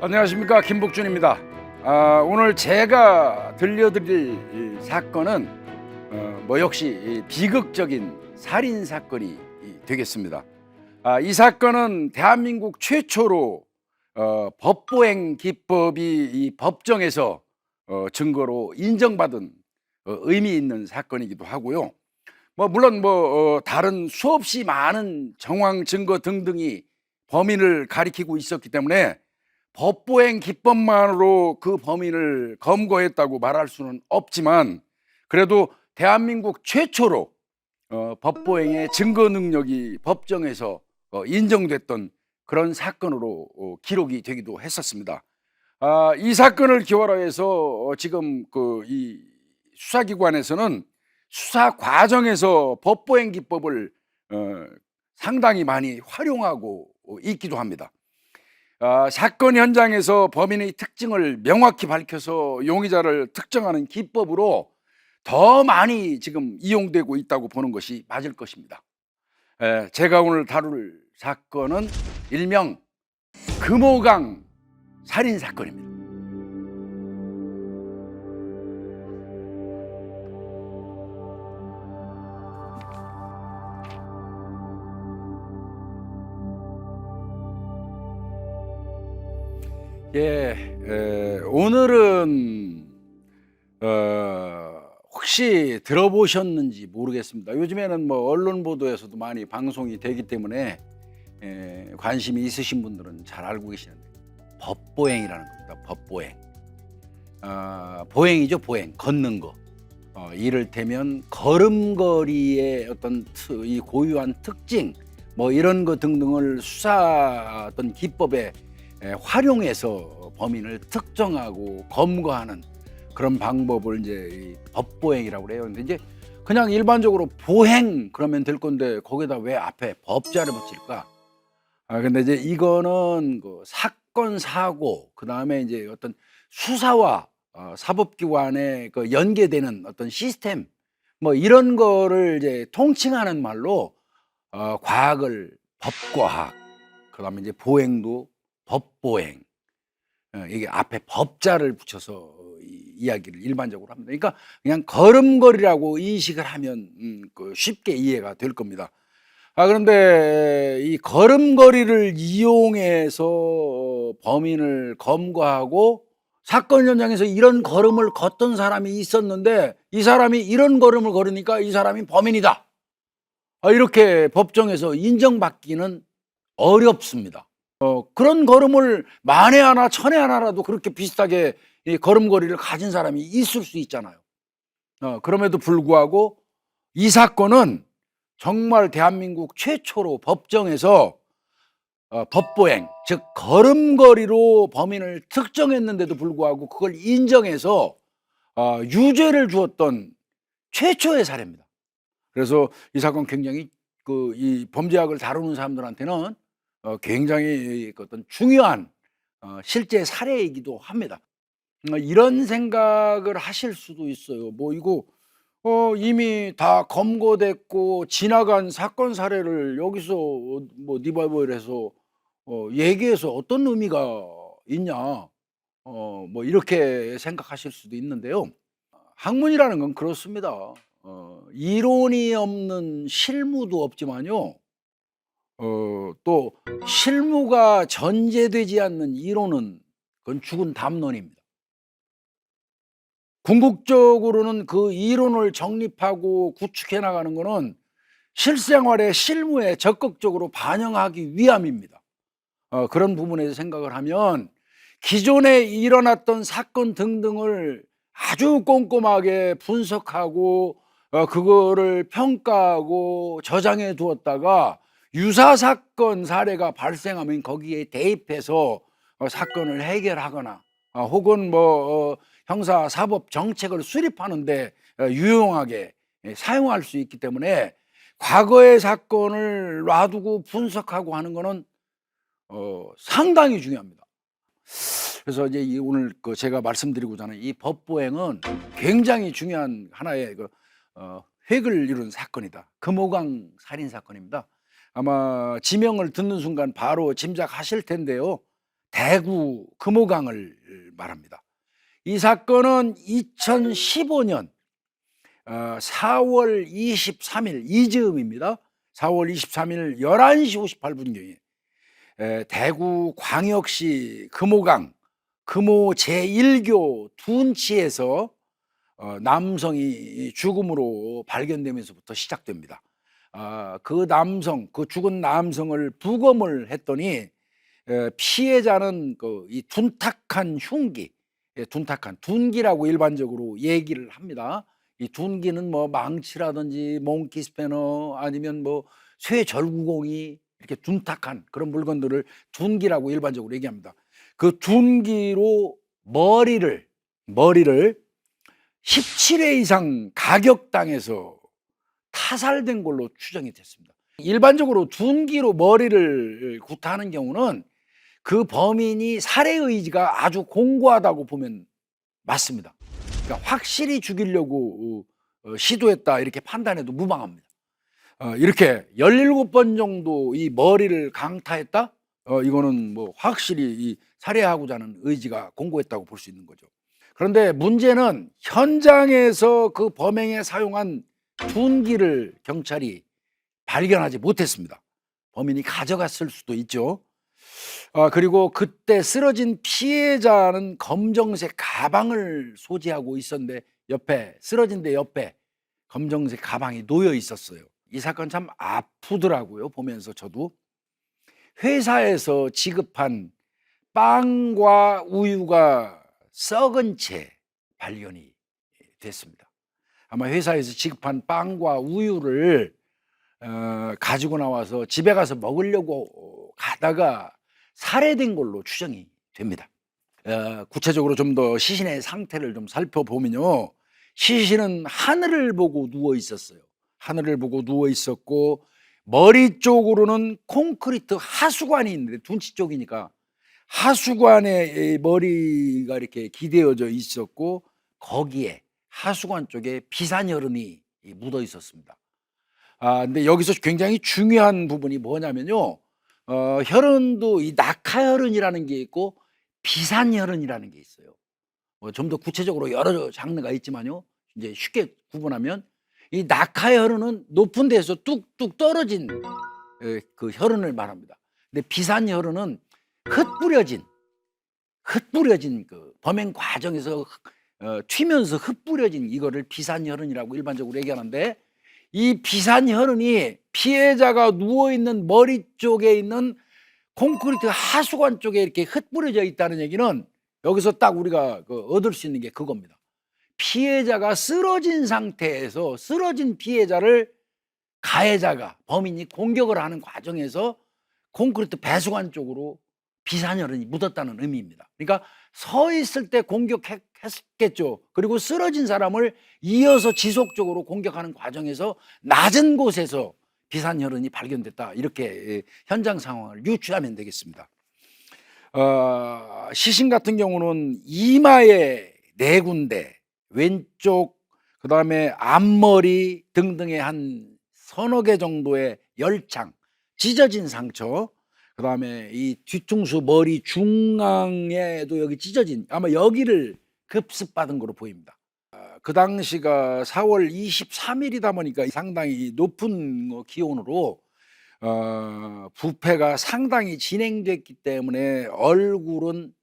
안녕하십니까, 김복준입니다. 오늘 제가 들려드릴 이 사건은 역시 이 비극적인 살인 사건이 되겠습니다. 이 사건은 대한민국 최초로 법보행 기법이 이 법정에서 증거로 인정받은 의미 있는 사건이기도 하고요. 물론 다른 수없이 많은 정황 증거 등등이 범인을 가리키고 있었기 때문에 법보행 기법만으로 그 범인을 검거했다고 말할 수는 없지만, 그래도 대한민국 최초로 법보행의 증거 능력이 법정에서 인정됐던 그런 사건으로 기록이 되기도 했었습니다. 이 사건을 기원으로 해서 지금 이 수사기관에서는 수사 과정에서 법보행 기법을 상당히 많이 활용하고 있기도 합니다. 사건 현장에서 범인의 특징을 명확히 밝혀서 용의자를 특정하는 기법으로 더 많이 지금 이용되고 있다고 보는 것이 맞을 것입니다. 제가 오늘 다룰 사건은 일명 금호강 살인 사건입니다. 오늘은 혹시 들어보셨는지 모르겠습니다. 요즘에는 언론 보도에서도 많이 방송이 되기 때문에 관심이 있으신 분들은 잘 알고 계시는데, 법보행이라는 겁니다. 법보행. 보행이죠, 보행. 걷는 거. 이를테면 걸음걸이의 어떤 이 고유한 특징, 이런 거 등등을 수사 기법에 활용해서 범인을 특정하고 검거하는 그런 방법을 이제 이 법보행이라고 그래요. 근데 이제 그냥 일반적으로 보행 그러면 될 건데 거기다 왜 앞에 법자를 붙일까? 근데 이제 이거는 그 사건 사고, 그다음에 이제 어떤 수사와 사법기관의 그 연계되는 어떤 시스템, 이런 거를 이제 통칭하는 말로 과학을 법과학, 그다음에 이제 보행도 법보행, 이게 앞에 법자를 붙여서 이야기를 일반적으로 합니다. 그러니까 그냥 걸음걸이라고 인식을 하면 쉽게 이해가 될 겁니다. 그런데 이 걸음걸이를 이용해서 범인을 검거하고, 사건 현장에서 이런 걸음을 걷던 사람이 있었는데 이 사람이 이런 걸음을 걸으니까 이 사람이 범인이다, 이렇게 법정에서 인정받기는 어렵습니다. 그런 걸음을 만에 하나 천에 하나라도 그렇게 비슷하게 이 걸음걸이를 가진 사람이 있을 수 있잖아요. 그럼에도 불구하고 이 사건은 정말 대한민국 최초로 법정에서 법보행, 즉 걸음걸이로 범인을 특정했는데도 불구하고 그걸 인정해서 유죄를 주었던 최초의 사례입니다. 그래서 이 사건 굉장히 이 범죄학을 다루는 사람들한테는 굉장히 어떤 중요한 실제 사례이기도 합니다. 이런 생각을 하실 수도 있어요. 이거 이미 다 검거됐고 지나간 사건 사례를 여기서 리바이벌해서 얘기해서 어떤 의미가 있냐, 이렇게 생각하실 수도 있는데요. 학문이라는 건 그렇습니다. 이론이 없는 실무도 없지만요, 또 실무가 전제되지 않는 이론은 그건 죽은 담론입니다. 궁극적으로는 그 이론을 정립하고 구축해 나가는 것은 실생활의 실무에 적극적으로 반영하기 위함입니다. 그런 부분에서 생각을 하면 기존에 일어났던 사건 등등을 아주 꼼꼼하게 분석하고 그거를 평가하고 저장해 두었다가 유사 사건 사례가 발생하면 거기에 대입해서 사건을 해결하거나, 혹은 형사 사법 정책을 수립하는데 유용하게 사용할 수 있기 때문에 과거의 사건을 놔두고 분석하고 하는 거는 상당히 중요합니다. 그래서 이제 오늘 제가 말씀드리고자 하는 이 법보행은 굉장히 중요한 하나의 획을 이룬 사건이다. 금호강 살인 사건입니다. 아마 지명을 듣는 순간 바로 짐작하실 텐데요. 대구 금호강을 말합니다. 이 사건은 2015년 4월 23일 이즈음입니다. 4월 23일 11시 58분경에 대구 광역시 금호강 금호 제1교 둔치에서 남성이 죽음으로 발견되면서부터 시작됩니다. 그 죽은 남성을 부검을 했더니 피해자는 이 둔탁한 흉기, 둔기라고 일반적으로 얘기를 합니다. 이 둔기는 뭐 망치라든지 몽키 스패너 아니면 뭐 쇠절구공이 이렇게 둔탁한 그런 물건들을 둔기라고 일반적으로 얘기합니다. 그 둔기로 머리를 17회 이상 가격당해서 타살된 걸로 추정이 됐습니다. 일반적으로 둔기로 머리를 구타하는 경우는 그 범인이 살해 의지가 아주 공고하다고 보면 맞습니다. 그러니까 확실히 죽이려고 시도했다 이렇게 판단해도 무방합니다. 이렇게 17번 정도 이 머리를 강타했다? 이거는 뭐 확실히 이 살해하고자 하는 의지가 공고했다고 볼 수 있는 거죠. 그런데 문제는 현장에서 그 범행에 사용한 둔기를 경찰이 발견하지 못했습니다. 범인이 가져갔을 수도 있죠. 그리고 그때 쓰러진 피해자는 검정색 가방을 소지하고 있었는데 쓰러진 데 옆에 검정색 가방이 놓여 있었어요. 이 사건 참 아프더라고요. 보면서 저도. 회사에서 지급한 빵과 우유가 썩은 채 발견이 됐습니다. 아마 회사에서 지급한 빵과 우유를 가지고 나와서 집에 가서 먹으려고 가다가 살해된 걸로 추정이 됩니다. 구체적으로 좀 더 시신의 상태를 좀 살펴보면요, 시신은 하늘을 보고 누워 있었어요. 하늘을 보고 누워 있었고 머리 쪽으로는 콘크리트 하수관이 있는데 둔치 쪽이니까 하수관에 머리가 이렇게 기대어져 있었고 거기에 하수관 쪽에 비산혈흔이 묻어 있었습니다. 근데 여기서 굉장히 중요한 부분이 뭐냐면요, 혈흔도 이 낙하혈흔이라는 게 있고 비산혈흔이라는 게 있어요. 좀 더 구체적으로 여러 장르가 있지만요, 이제 쉽게 구분하면 이 낙하혈흔은 높은 데서 뚝뚝 떨어진 그 혈흔을 말합니다. 근데 비산혈흔은 흩뿌려진 그 범행 과정에서 튀면서 흩뿌려진 이거를 비산혈흔이라고 일반적으로 얘기하는데, 이 비산혈흔이 피해자가 누워있는 머리 쪽에 있는 콘크리트 하수관 쪽에 이렇게 흩뿌려져 있다는 얘기는 여기서 딱 우리가 얻을 수 있는 게 그겁니다. 피해자가 쓰러진 상태에서 쓰러진 피해자를 가해자가 범인이 공격을 하는 과정에서 콘크리트 배수관 쪽으로 비산혈흔이 묻었다는 의미입니다. 그러니까 서 있을 때 공격했겠죠. 그리고 쓰러진 사람을 이어서 지속적으로 공격하는 과정에서 낮은 곳에서 비산혈흔이 발견됐다, 이렇게 현장 상황을 유추하면 되겠습니다. 시신 같은 경우는 이마에 4군데, 왼쪽, 그 다음에 앞머리 등등의 한 서너 개 정도의 열창, 찢어진 상처, 그 다음에 이 뒤통수 머리 중앙에도 여기 찢어진, 아마 여기를 급습받은 거로 보입니다. 그 당시가 4월 23일이다 보니까 상당히 높은 기온으로 부패가 상당히 진행됐기 때문에 얼굴은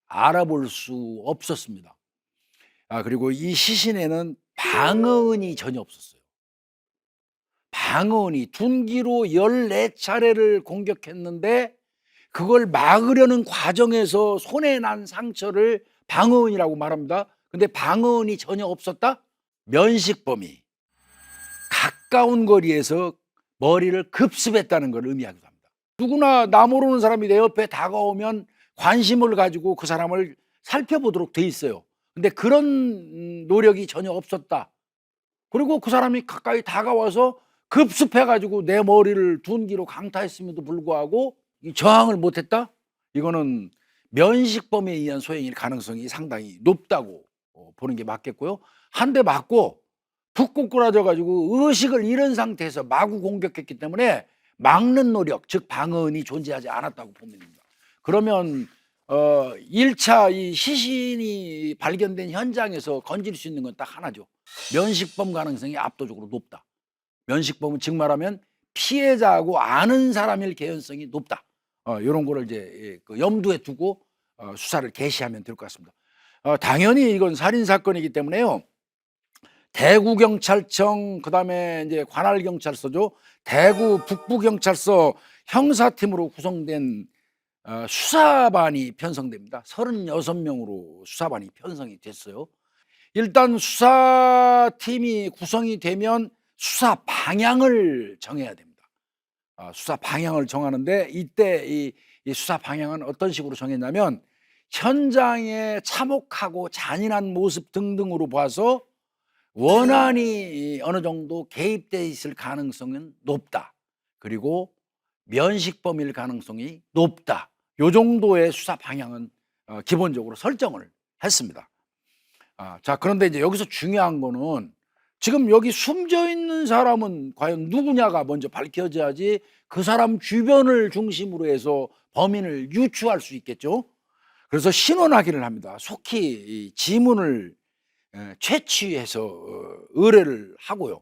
알아볼 수 없었습니다. 그리고 이 시신에는 방어은이 전혀 없었어요. 방어은이 둔기로 14차례를 공격했는데 그걸 막으려는 과정에서 손에 난 상처를 방어은이라고 말합니다. 근데 방어은이 전혀 없었다? 면식범이 가까운 거리에서 머리를 급습했다는 걸 의미하기도 합니다. 누구나 나 모르는 사람이 내 옆에 다가오면 관심을 가지고 그 사람을 살펴보도록 돼 있어요. 근데 그런 노력이 전혀 없었다. 그리고 그 사람이 가까이 다가와서 급습해가지고 내 머리를 둔기로 강타했음에도 불구하고 저항을 못했다? 이거는 면식범에 의한 소행일 가능성이 상당히 높다고 보는 게 맞겠고요. 한 대 맞고 푹 꼬꾸라져가지고 의식을 잃은 상태에서 마구 공격했기 때문에 막는 노력, 즉 방어은이 존재하지 않았다고 보면 됩니다. 그러면 1차 이 시신이 발견된 현장에서 건질 수 있는 건 딱 하나죠. 면식범 가능성이 압도적으로 높다. 면식범은 즉 말하면 피해자하고 아는 사람일 개연성이 높다. 요런 거를 이제 그 염두에 두고 수사를 개시하면 될 것 같습니다. 당연히 이건 살인 사건이기 때문에요. 대구경찰청 그다음에 이제 관할경찰서죠. 대구 북부경찰서 형사팀으로 구성된 수사반이 편성됩니다. 36명으로 수사반이 편성이 됐어요. 일단 수사팀이 구성이 되면 수사 방향을 정해야 됩니다. 수사 방향을 정하는데 이때 이 수사 방향은 어떤 식으로 정했냐면 현장의 참혹하고 잔인한 모습 등등으로 봐서 원한이 어느 정도 개입돼 있을 가능성은 높다. 그리고 면식범일 가능성이 높다. 요 정도의 수사 방향은 기본적으로 설정을 했습니다. 자, 그런데 이제 여기서 중요한 거는 지금 여기 숨져 있는 사람은 과연 누구냐가 먼저 밝혀져야지 그 사람 주변을 중심으로 해서 범인을 유추할 수 있겠죠. 그래서 신원 확인을 합니다. 속히 이 지문을 채취해서 의뢰를 하고요.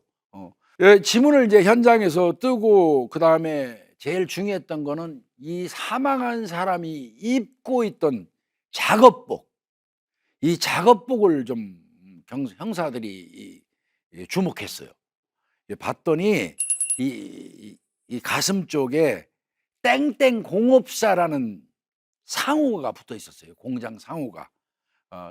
지문을 이제 현장에서 뜨고 그 다음에 제일 중요했던 거는 이 사망한 사람이 입고 있던 작업복, 이 작업복을 좀 형사들이 주목했어요. 봤더니 이 가슴 쪽에 땡땡 공업사라는 상호가 붙어 있었어요. 공장 상호가.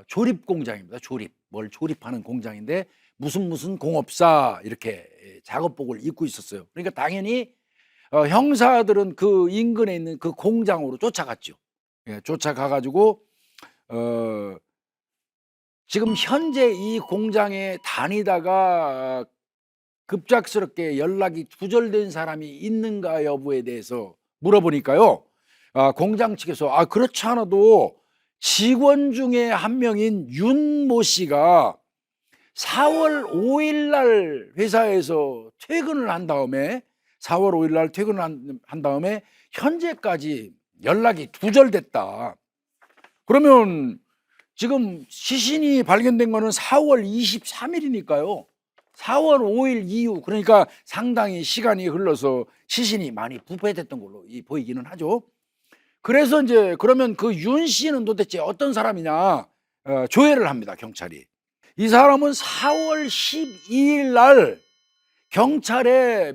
조립 공장입니다. 조립. 뭘 조립하는 공장인데 무슨 공업사 이렇게 작업복을 입고 있었어요. 그러니까 당연히 형사들은 그 인근에 있는 그 공장으로 쫓아갔죠. 쫓아가 가지고 지금 현재 이 공장에 다니다가 급작스럽게 연락이 두절된 사람이 있는가 여부에 대해서 물어보니까요. 공장 측에서 그렇지 않아도 직원 중에 한 명인 윤모 씨가 4월 5일 날 회사에서 퇴근을 한 다음에 4월 5일 날 퇴근을 한 다음에 현재까지 연락이 두절됐다. 그러면 지금 시신이 발견된 거는 4월 23일이니까요. 4월 5일 이후, 그러니까 상당히 시간이 흘러서 시신이 많이 부패됐던 걸로 보이기는 하죠. 그래서 이제 그러면 그 윤 씨는 도대체 어떤 사람이냐 조회를 합니다. 경찰이. 이 사람은 4월 12일 날 경찰에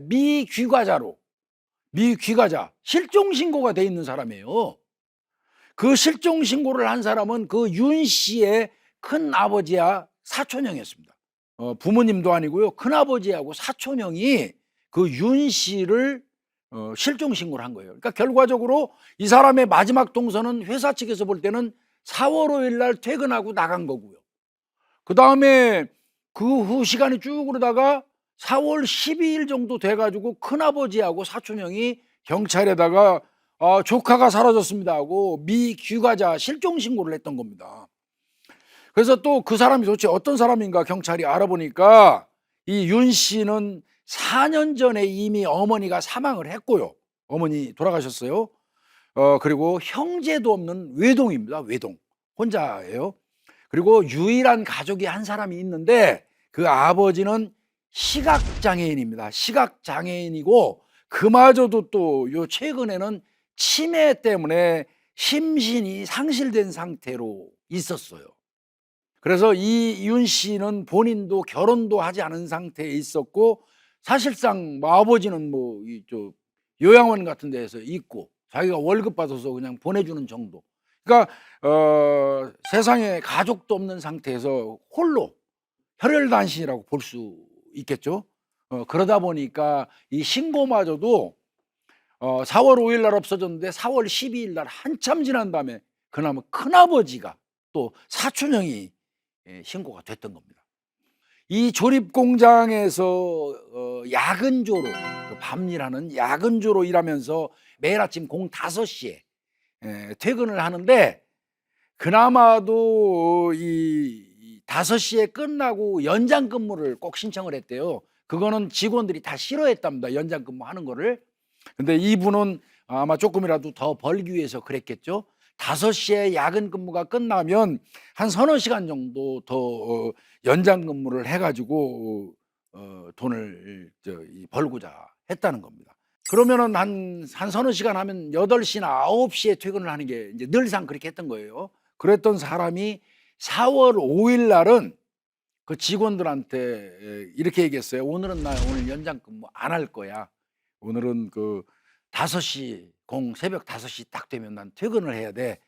미귀가자 실종 신고가 돼 있는 사람이에요. 그 실종 신고를 한 사람은 그 윤 씨의 큰 아버지야 사촌형이었습니다. 부모님도 아니고요. 큰 아버지하고 사촌형이 그 윤 씨를 실종 신고를 한 거예요. 그러니까 결과적으로 이 사람의 마지막 동선은 회사 측에서 볼 때는 4월 5일 날 퇴근하고 나간 거고요. 그 다음에 그 후 시간이 쭉 흐르다가 4월 12일 정도 돼가지고 큰아버지하고 사촌형이 경찰에다가 조카가 사라졌습니다 하고 미귀가자 실종 신고를 했던 겁니다. 그래서 또 그 사람이 도대체 어떤 사람인가 경찰이 알아보니까 이 윤 씨는 4년 전에 이미 어머니가 사망을 했고요. 어머니 돌아가셨어요. 그리고 형제도 없는 외동입니다. 외동. 혼자예요. 그리고 유일한 가족이 한 사람이 있는데 그 아버지는 시각장애인입니다. 시각장애인이고 그마저도 또 요 최근에는 치매 때문에 심신이 상실된 상태로 있었어요. 그래서 이 윤 씨는 본인도 결혼도 하지 않은 상태에 있었고 사실상 아버지는 요양원 같은 데에서 있고 자기가 월급 받아서 그냥 보내주는 정도. 그러니까 세상에 가족도 없는 상태에서 홀로 혈혈단신이라고 볼 수 있겠죠. 그러다 보니까 이 신고마저도 4월 5일 날 없어졌는데 4월 12일 날 한참 지난 다음에 그나마 큰아버지가 또 사촌형이 신고가 됐던 겁니다. 이 조립 공장에서 야근조로 밤일하는 야근조로 일하면서 매일 아침 5시에 퇴근을 하는데 그나마도 이 5시에 끝나고 연장 근무를 꼭 신청을 했대요. 그거는 직원들이 다 싫어했답니다. 연장 근무하는 거를. 근데 이분은 아마 조금이라도 더 벌기 위해서 그랬겠죠. 5시에 야근 근무가 끝나면 한 서너 시간 정도 더 연장 근무를 해가지고 돈을 벌고자 했다는 겁니다. 그러면은 한 서너 시간 하면 8시나 9시에 퇴근을 하는 게 이제 늘상 그렇게 했던 거예요. 그랬던 사람이 4월 5일 날은 그 직원들한테 이렇게 얘기했어요. 오늘은 나 오늘 연장 근무 안 할 거야. 오늘은 그 5시 새벽 5시 딱 되면 난 퇴근을 해야 돼.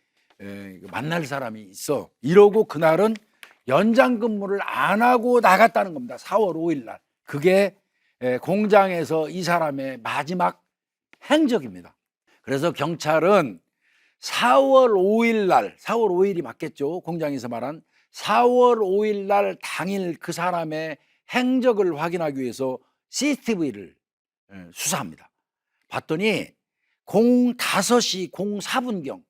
만날 사람이 있어. 이러고 그날은 연장 근무를 안 하고 나갔다는 겁니다. 4월 5일 날. 그게 공장에서 이 사람의 마지막 행적입니다. 그래서 경찰은 4월 5일 날, 4월 5일이 맞겠죠. 공장에서 말한 4월 5일 날 당일 그 사람의 행적을 확인하기 위해서 CCTV를 수사합니다. 봤더니 5시 04분경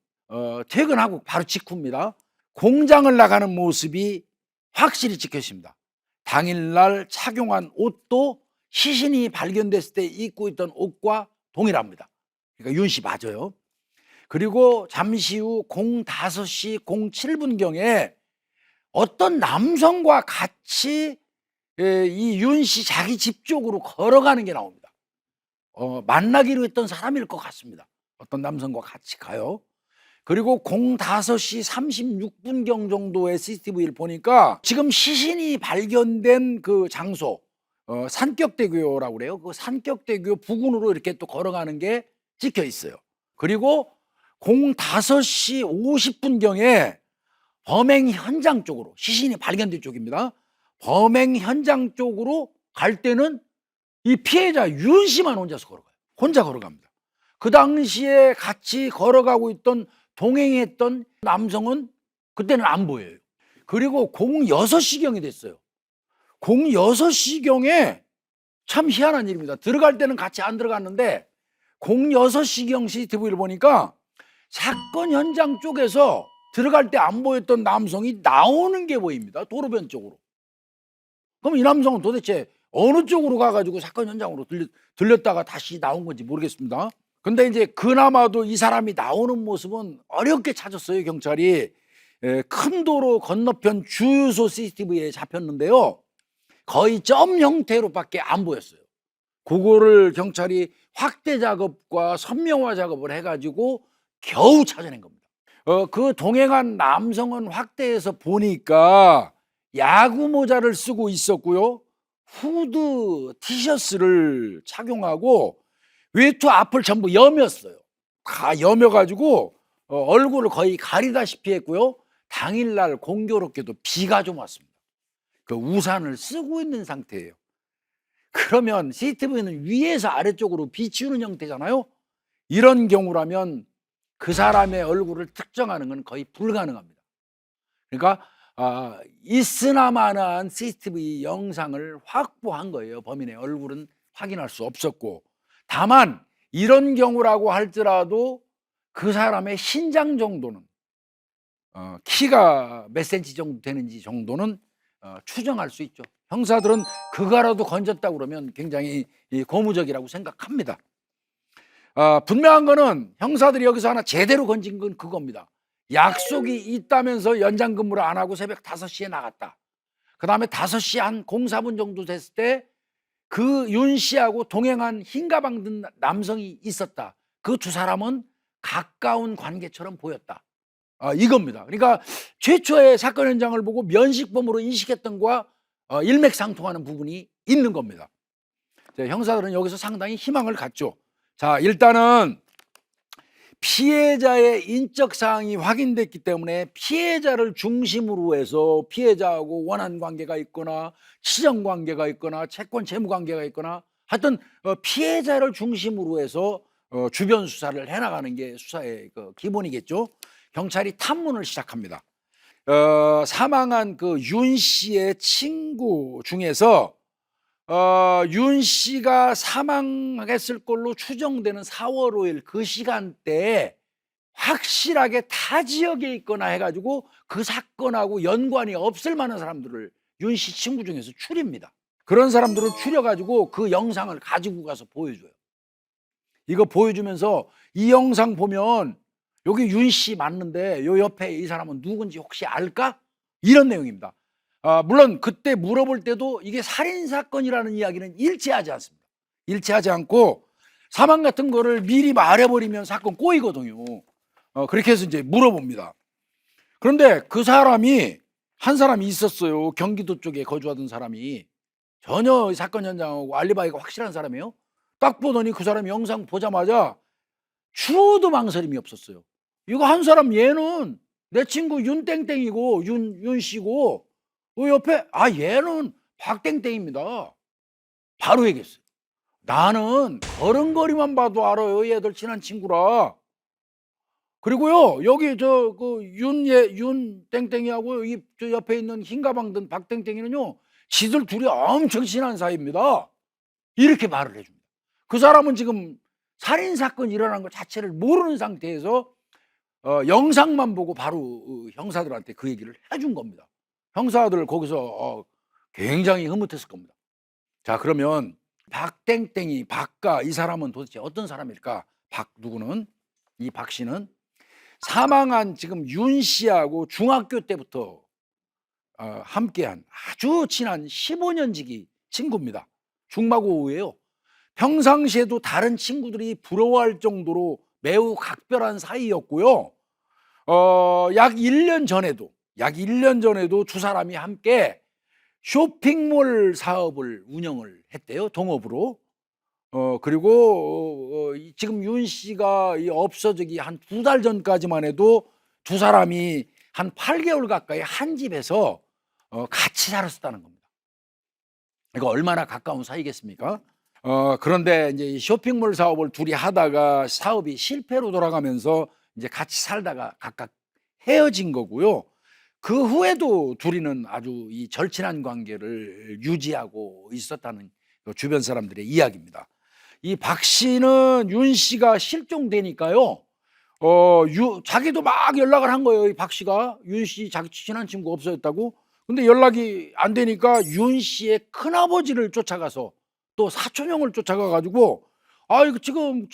퇴근하고 바로 직후입니다. 공장을 나가는 모습이 확실히 찍혀 있습니다. 당일날 착용한 옷도 시신이 발견됐을 때 입고 있던 옷과 동일합니다. 그러니까 윤 씨 맞아요. 그리고 잠시 후 5시 07분경에 어떤 남성과 같이 이 윤 씨 자기 집 쪽으로 걸어가는 게 나옵니다. 만나기로 했던 사람일 것 같습니다. 어떤 남성과 같이 가요. 그리고 5시 36분경 정도의 CCTV를 보니까 지금 시신이 발견된 그 장소 산격대교라고 그래요. 그 산격대교 부근으로 이렇게 또 걸어가는 게 찍혀 있어요. 그리고 5시 50분경에 범행 현장 쪽으로, 시신이 발견된 쪽입니다. 범행 현장 쪽으로 갈 때는 이 피해자 윤 씨만 혼자서 걸어가요. 혼자 걸어갑니다. 그 당시에 같이 걸어가고 있던 동행했던 남성은 그때는 안 보여요. 그리고 06시경이 됐어요. 06시경에 참 희한한 일입니다. 들어갈 때는 같이 안 들어갔는데 06시경 CCTV를 보니까 사건 현장 쪽에서 들어갈 때 안 보였던 남성이 나오는 게 보입니다. 도로변 쪽으로. 그럼 이 남성은 도대체 어느 쪽으로 가가지고 사건 현장으로 들렸다가 다시 나온 건지 모르겠습니다. 근데 이제 그나마도 이 사람이 나오는 모습은 어렵게 찾았어요. 경찰이. 큰 도로 건너편 주유소 CCTV에 잡혔는데요. 거의 점 형태로밖에 안 보였어요. 그거를 경찰이 확대 작업과 선명화 작업을 해가지고 겨우 찾아낸 겁니다. 그 동행한 남성은 확대해서 보니까 야구 모자를 쓰고 있었고요. 후드 티셔츠를 착용하고 외투 앞을 전부 여몄어요. 다 여며가지고 얼굴을 거의 가리다시피 했고요. 당일날 공교롭게도 비가 좀 왔습니다. 그 우산을 쓰고 있는 상태예요. 그러면 CCTV는 위에서 아래쪽으로 비치우는 형태잖아요. 이런 경우라면 그 사람의 얼굴을 특정하는 건 거의 불가능합니다. 그러니까 있으나마나한 CCTV 영상을 확보한 거예요. 범인의 얼굴은 확인할 수 없었고, 다만 이런 경우라고 할지라도 그 사람의 신장 정도는 키가 몇 센치 정도 되는지 정도는 추정할 수 있죠. 형사들은 그거라도 건졌다고 그러면 굉장히 고무적이라고 생각합니다. 분명한 거는 형사들이 여기서 하나 제대로 건진 건 그겁니다. 약속이 있다면서 연장 근무를 안 하고 새벽 5시에 나갔다. 그 다음에 5시 한 04분 정도 됐을 때 그 윤 씨하고 동행한 흰 가방 든 남성이 있었다. 그 두 사람은 가까운 관계처럼 보였다. 이겁니다. 그러니까 최초의 사건 현장을 보고 면식범으로 인식했던 거와 일맥상통하는 부분이 있는 겁니다. 형사들은 여기서 상당히 희망을 갖죠. 자, 일단은 피해자의 인적 사항이 확인됐기 때문에 피해자를 중심으로 해서 피해자하고 원한 관계가 있거나 치정 관계가 있거나 채권 채무 관계가 있거나 하여튼 피해자를 중심으로 해서 주변 수사를 해나가는 게 수사의 기본이겠죠. 경찰이 탐문을 시작합니다. 사망한 그 윤 씨의 친구 중에서 윤 씨가 사망했을 걸로 추정되는 4월 5일 그 시간대에 확실하게 타 지역에 있거나 해가지고 그 사건하고 연관이 없을 만한 사람들을 윤 씨 친구 중에서 추립니다. 그런 사람들을 추려가지고 그 영상을 가지고 가서 보여줘요. 이거 보여주면서 이 영상 보면 여기 윤 씨 맞는데 요 옆에 이 사람은 누군지 혹시 알까? 이런 내용입니다. 물론 그때 물어볼 때도 이게 살인 사건이라는 이야기는 일치하지 않습니다. 일치하지 않고 사망 같은 거를 미리 말해버리면 사건 꼬이거든요. 그렇게 해서 이제 물어봅니다. 그런데 그 사람이 한 사람이 있었어요. 경기도 쪽에 거주하던 사람이 전혀 사건 현장하고 알리바이가 확실한 사람이에요. 딱 보더니 그 사람이 영상 보자마자 추호도 망설임이 없었어요. 이거 한 사람 얘는 내 친구 윤땡땡이고 윤 씨고 그 옆에 얘는 박땡땡입니다. 바로 얘기했어요. 나는 걸음걸이만 봐도 알아요. 얘들 친한 친구라. 그리고요 여기 저 그 윤 땡땡이하고 이 저 옆에 있는 흰가방 든 박땡땡이는요 지들 둘이 엄청 친한 사이입니다. 이렇게 말을 해줍니다. 그 사람은 지금 살인 사건이 일어난 것 자체를 모르는 상태에서 영상만 보고 바로 형사들한테 그 얘기를 해준 겁니다. 형사들 거기서 굉장히 흐뭇했을 겁니다. 자, 그러면 박땡땡이 박가 이 사람은 도대체 어떤 사람일까? 누구는 이 박 씨는 사망한 지금 윤 씨하고 중학교 때부터 함께한 아주 친한 15년 지기 친구입니다. 중마고우예요. 평상시에도 다른 친구들이 부러워할 정도로 매우 각별한 사이였고요. 약 1년 전에도 두 사람이 함께 쇼핑몰 사업을 운영을 했대요. 동업으로. 그리고 지금 윤 씨가 없어지기 한 2달 전까지만 해도 두 사람이 한 8개월 가까이 한 집에서 같이 살았었다는 겁니다. 이거 얼마나 가까운 사이겠습니까? 그런데 이제 쇼핑몰 사업을 둘이 하다가 사업이 실패로 돌아가면서 이제 같이 살다가 각각 헤어진 거고요. 그 후에도 둘이는 아주 이 절친한 관계를 유지하고 있었다는 주변 사람들의 이야기입니다. 이 박 씨는 윤 씨가 실종되니까요. 자기도 막 연락을 한 거예요. 이 박 씨가 윤 씨 자기 친한 친구 없어졌다고. 근데 연락이 안 되니까 윤 씨의 큰아버지를 쫓아가서 또 사촌형을 쫓아가 가지고 이거 지금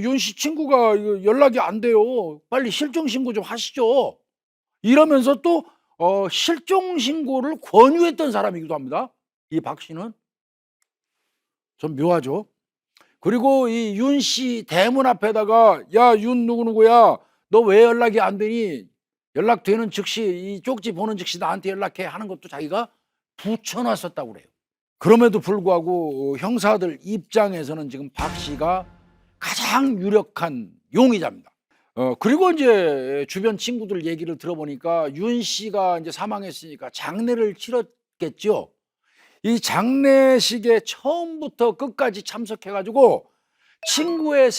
윤 씨 친구가 이거 연락이 안 돼요. 빨리 실종 신고 좀 하시죠. 이러면서 또 실종 신고를 권유했던 사람이기도 합니다. 이 박 씨는 좀 묘하죠. 그리고 이 윤 씨 대문 앞에다가 야, 윤 누구누구야, 너 왜 연락이 안 되니? 연락되는 즉시 이 쪽지 보는 즉시 나한테 연락해 하는 것도 자기가 붙여놨었다고 그래요. 그럼에도 불구하고 형사들 입장에서는 지금 박 씨가 가장 유력한 용의자입니다. 그리고 이제 주변 친구들 얘기를 들어보니까 윤 씨가 이제 사망했으니까 장례를 치렀겠죠. 이 장례식에 처음부터 끝까지 참석해가지고 친구의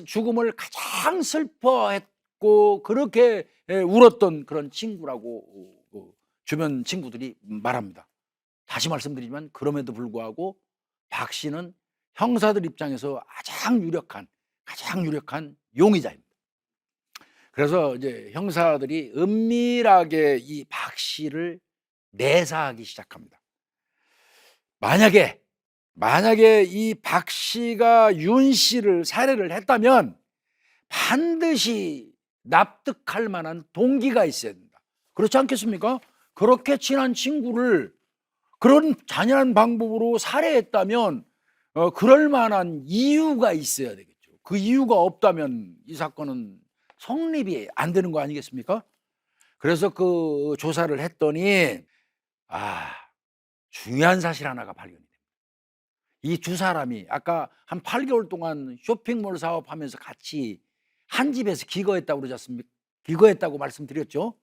죽음을 가장 슬퍼했고 그렇게 울었던 그런 친구라고 주변 친구들이 말합니다. 다시 말씀드리지만 그럼에도 불구하고 박 씨는 형사들 입장에서 가장 유력한 용의자입니다. 그래서 이제 형사들이 은밀하게 이 박 씨를 내사하기 시작합니다. 만약에 이 박 씨가 윤 씨를 살해를 했다면 반드시 납득할 만한 동기가 있어야 된다. 그렇지 않겠습니까? 그렇게 친한 친구를 그런 잔인한 방법으로 살해했다면 그럴 만한 이유가 있어야 되겠죠. 그 이유가 없다면 이 사건은 성립이 안 되는 거 아니겠습니까? 그래서 그 조사를 했더니 중요한 사실 하나가 발견이 됩니다. 이 두 사람이 아까 한 8개월 동안 쇼핑몰 사업하면서 같이 한 집에서 기거했다고 그러지 않습니까? 기거했다고 말씀드렸죠.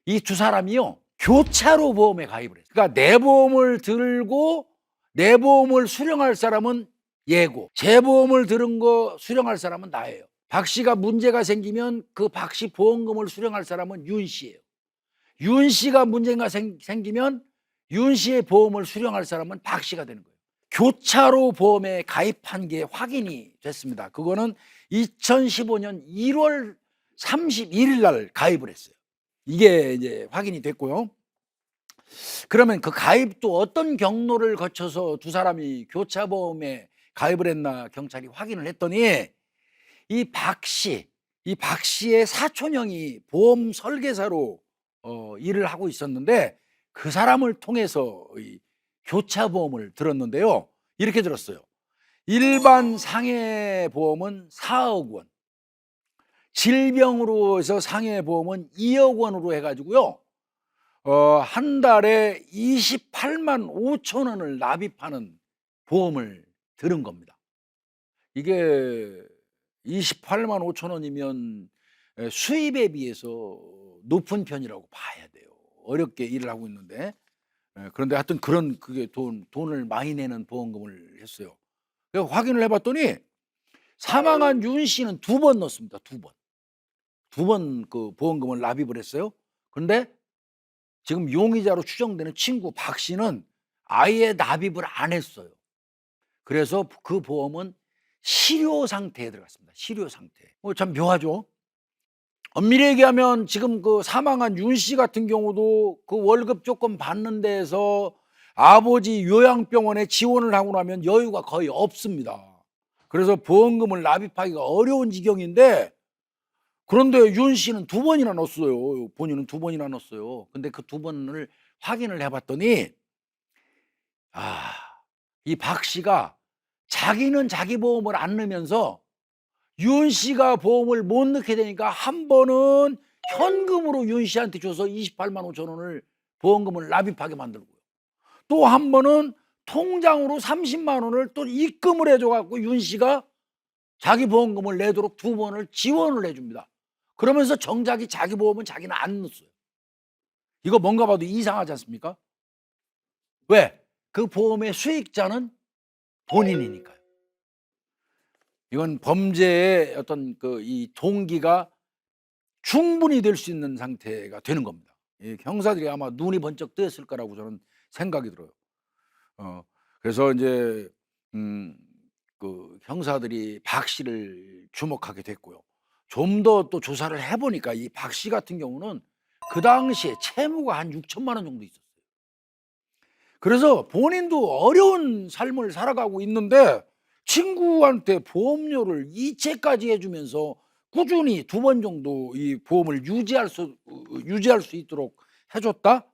이 두 사람이요 교차로 보험에 가입을 했어요. 그러니까 내 보험을 들고 내 보험을 수령할 사람은 얘고 제 보험을 들은 거 수령할 사람은 나예요. 박 씨가 문제가 생기면 그 박 씨 보험금을 수령할 사람은 윤 씨예요. 윤 씨가 문제가 생기면 윤 씨의 보험을 수령할 사람은 박 씨가 되는 거예요. 교차로 보험에 가입한 게 확인이 됐습니다. 그거는 2015년 1월 31일 날 가입을 했어요. 이게 이제 확인이 됐고요. 그러면 그 가입도 어떤 경로를 거쳐서 두 사람이 교차보험에 가입을 했나 경찰이 확인을 했더니 이 박 씨, 이 박 씨의 사촌 형이 보험 설계사로 일을 하고 있었는데 그 사람을 통해서 이 교차 보험을 들었는데요. 이렇게 들었어요. 일반 상해 보험은 4억 원, 질병으로 해서 상해 보험은 2억 원으로 해 가지고요. 한 달에 28만 5천 원을 납입하는 보험을 들은 겁니다. 이게 28만 5천 원이면 수입에 비해서 높은 편이라고 봐야 돼요. 어렵게 일을 하고 있는데. 그런데 하여튼 그런 그게 돈을 많이 내는 보험금을 했어요. 그래서 확인을 해 봤더니 사망한 윤 씨는 2번 넣었습니다. 2번. 2번 그 보험금을 납입을 했어요. 그런데 지금 용의자로 추정되는 친구 박 씨는 아예 납입을 안 했어요. 그래서 그 보험은 실효 상태에 들어갔습니다. 실효 상태. 참 묘하죠. 엄밀히 얘기하면 지금 그 사망한 윤 씨 같은 경우도 그 월급 조금 받는 데에서 아버지 요양병원에 지원을 하고 나면 여유가 거의 없습니다. 그래서 보험금을 납입하기가 어려운 지경인데, 그런데 윤 씨는 2번이나 넣었어요. 본인은 2번이나 넣었어요. 근데 그 2번을 확인을 해 봤더니 이 박 씨가 자기는 자기 보험을 안 넣으면서 윤 씨가 보험을 못 넣게 되니까 한 번은 현금으로 윤 씨한테 줘서 28만 5천 원을 보험금을 납입하게 만들고요. 또 한 번은 통장으로 30만 원을 또 입금을 해줘 갖고 윤 씨가 자기 보험금을 내도록 2번을 지원을 해줍니다. 그러면서 정작이 자기 보험은 자기는 안 넣었어요. 이거 뭔가 봐도 이상하지 않습니까? 왜? 그 보험의 수익자는 본인이니까요. 이건 범죄의 어떤 그 이 동기가 충분히 될 수 있는 상태가 되는 겁니다. 이 형사들이 아마 눈이 번쩍 뜨였을 거라고 저는 생각이 들어요. 그래서 인제 그 형사들이 박 씨를 주목하게 됐고요. 좀 더 또 조사를 해 보니까 이 박 씨 같은 경우는 그 당시에 채무가 한 6천만 원 정도 있었어요. 그래서 본인도 어려운 삶을 살아가고 있는데 친구한테 보험료를 이체까지 해 주면서 꾸준히 2번 정도 이 보험을 유지할 수 있도록 해 줬다?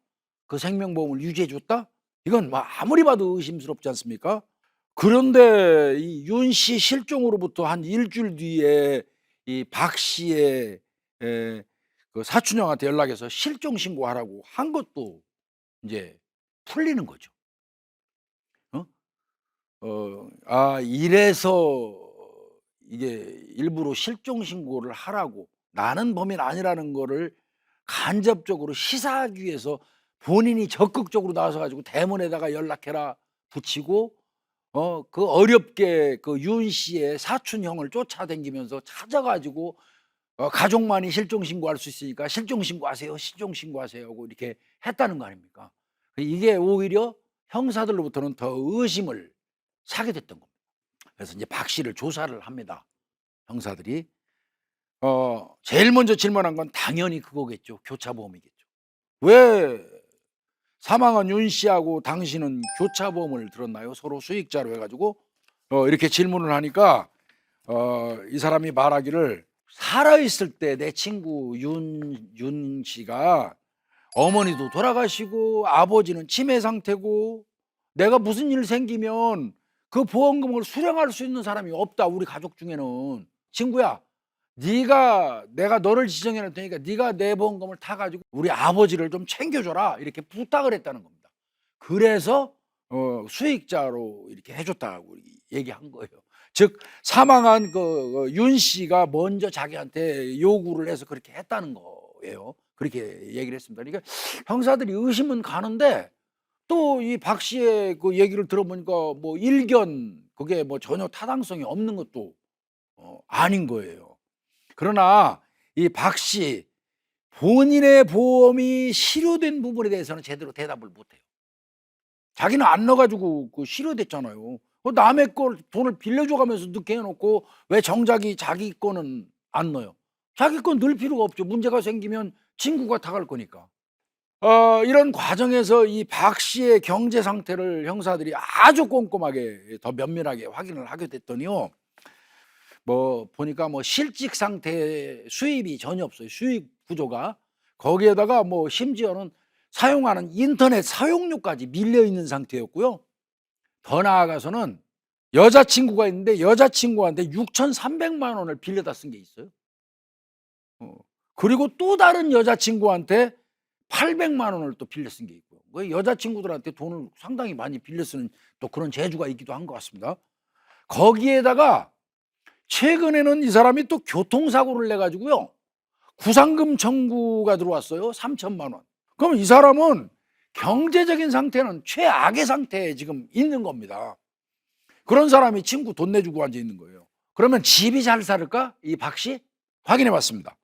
그 생명보험을 유지해 줬다? 이건 뭐 아무리 봐도 의심스럽지 않습니까? 그런데 이 윤 씨 실종으로부터 한 일주일 뒤에 이 박 씨의 그 사촌 형한테 연락해서 실종 신고하라고 한 것도 인제 풀리는 거죠. 어? 이래서 이게 일부러 실종 신고를 하라고, 나는 범인 아니라는 거를 간접적으로 시사하기 위해서 본인이 적극적으로 나와서 가지고 "대문에다가 연락해라." 붙이고 그 어렵게 그 윤 씨의 사촌 형을 쫓아다니면서 찾아 가지고 가족만이 실종 신고할 수 있으니까 "실종 신고하세요. 실종 신고하세요." 하고 이렇게 했다는 거 아닙니까? 이게 오히려 형사들로부터는 더 의심을 사게 됐던 겁니다. 그래서 이제 박 씨를 조사를 합니다, 형사들이. 제일 먼저 질문한 건 당연히 그거겠죠. 교차보험이겠죠. "왜 사망한 윤 씨하고 당신은 교차보험을 들었나요? 서로 수익자로 해 가지고." 이렇게 질문을 하니까 이 사람이 말하기를 "살아 있을 때 내 친구 윤 씨가 어머니도 돌아가시고 아버지는 치매 상태고 내가 무슨 일 생기면 그 보험금을 수령할 수 있는 사람이 없다, 우리 가족 중에는. 친구야, 네가 내가 너를 지정해 놓을 테니까 네가 내 보험금을 타 가지고 우리 아버지를 좀 챙겨 줘라." 이렇게 부탁을 했다는 겁니다. 그래서 수익자로 이렇게 해 줬다고 얘기한 거예요. 즉 사망한 그 윤 씨가 먼저 자기한테 요구를 해서 그렇게 했다는 거예요. 그렇게 얘기를 했습니다. 그러니까 형사들이 의심은 가는데 또 이 박 씨의 그 얘기를 들어보니까 뭐 일견 그게 뭐 전혀 타당성이 없는 것도 아닌 거예요. 그러나 이 박 씨 본인의 보험이 실효된 부분에 대해서는 제대로 대답을 못 해요. 자기는 안 넣어 가지고 그 실효됐잖아요. 남의 걸 돈을 빌려줘 가면서 넣게 해 놓고 왜 정작이 자기 거는 안 넣어요? 자기 건 넣을 필요가 없죠. 문제가 생기면 친구가 다 갈 거니까. 이런 과정에서 이 박 씨의 경제 상태를 형사들이 아주 꼼꼼하게 더 면밀하게 확인을 하게 됐더니요. 뭐 보니까 뭐 실직 상태에 수입이 전혀 없어요. 수입 구조가. 거기에다가 뭐 심지어는 사용하는 인터넷 사용료까지 밀려 있는 상태였고요. 더 나아가서는 여자친구가 있는데 여자친구한테 6,300만 원을 빌려다 쓴 게 있어요. 어. 그리고 또 다른 여자친구한테 800만 원을 또 빌려 쓴 게 있고요. 그 여자친구들한테 돈을 상당히 많이 빌려 쓰는 또 그런 재주가 있기도 한 것 같습니다. 거기에다가 최근에는 이 사람이 또 교통사고를 내 가지고요. 구상금 청구가 들어왔어요. 3천만 원. 그럼 이 사람은 경제적인 상태는 최악의 상태에 지금 있는 겁니다. 그런 사람이 친구 돈 내주고 앉아 있는 거예요. 그러면 집이 잘 살을까? 이 박 씨? 확인해 봤습니다.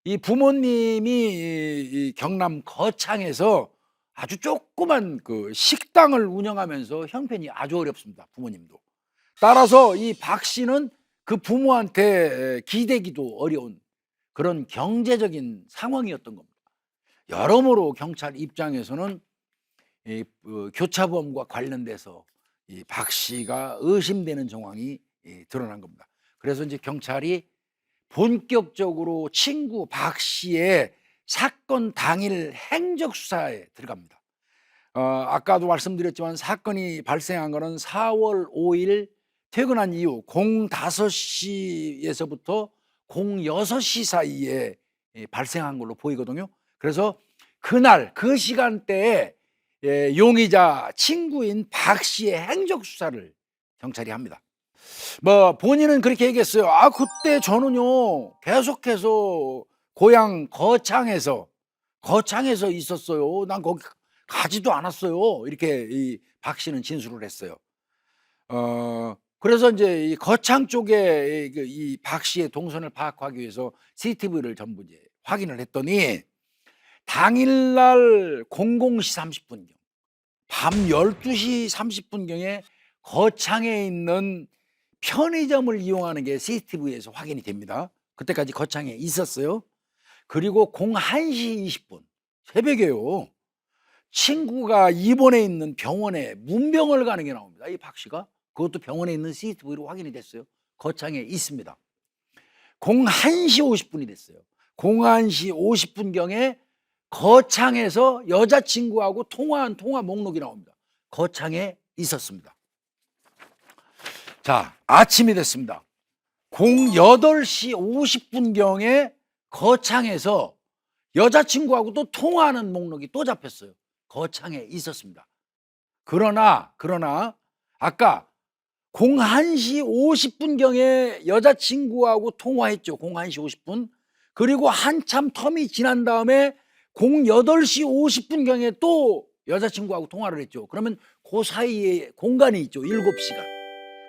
이 부모님이 이 경남 거창에서 아주 조그만 그 식당을 운영하면서 형편이 아주 어렵습니다. 부모님도. 따라서 이 박 씨는 그 부모한테 기대기도 어려운 그런 경제적인 상황이었던 겁니다. 여러모로 경찰 입장에서는 이 교차범과 관련돼서 이 박 씨가 의심되는 정황이 드러난 겁니다. 그래서 이제 경찰이 본격적으로 친구 박 씨의 사건 당일 행적 수사에 들어갑니다. 아까도 말씀드렸지만 사건이 발생한 것은 4월 5일 퇴근한 이후 05시에서부터 06시 사이에 발생한 걸로 보이거든요. 그래서 그날 그 시간대에 용의자 친구인 박 씨의 행적 수사를 경찰이 합니다. 뭐 본인은 그렇게 얘기했어요. 아 그때 저는요 계속해서 고향 거창에서 있었어요. 난 거기 가지도 않았어요. 이렇게 이 박 씨는 진술을 했어요. 그래서 이제 이 거창 쪽에 이 박 씨의 동선을 파악하기 위해서 CCTV를 전부 이제 확인을 했더니 당일날 00시 30분경, 밤 12시 30분경에 거창에 있는 편의점을 이용하는 게 CCTV에서 확인이 됩니다. 그때까지 거창에 있었어요. 그리고 01시 20분 새벽에요. 친구가 입원해 있는 병원에 문병을 가는 게 나옵니다. 이 박 씨가 그것도 병원에 있는 CCTV로 확인이 됐어요. 거창에 있습니다. 01시 50분이 됐어요. 01시 50분경에 거창에서 여자친구하고 통화한 통화 목록이 나옵니다. 거창에 있었습니다. 자, 아침이 됐습니다. 08시 50분경에 거창에서 여자친구하고 또 통화하는 목록이 또 잡혔어요. 거창에 있었습니다. 그러나 아까 01시 50분경에 여자친구하고 통화했죠. 01시 50분. 그리고 한참 텀이 지난 다음에 08시 50분경에 또 여자친구하고 통화를 했죠. 그러면 그 사이에 공간이 있죠. 7시간.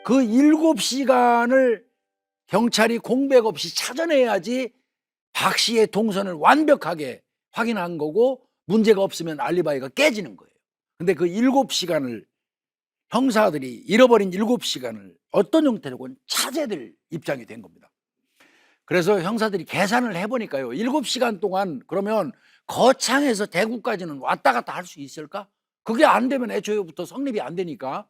그 7시간을 경찰이 공백 없이 찾아내야지 박 씨의 동선을 완벽하게 확인한 거고 문제가 없으면 알리바이가 깨지는 거예요. 근데 그 7시간을 형사들이 잃어버린 7시간을 어떤 형태로건 찾아야 될 입장이 된 겁니다. 그래서 형사들이 계산을 해보니까요. 7시간 동안 그러면 거창에서 대구까지는 왔다 갔다 할 수 있을까? 그게 안 되면 애초에부터 성립이 안 되니까.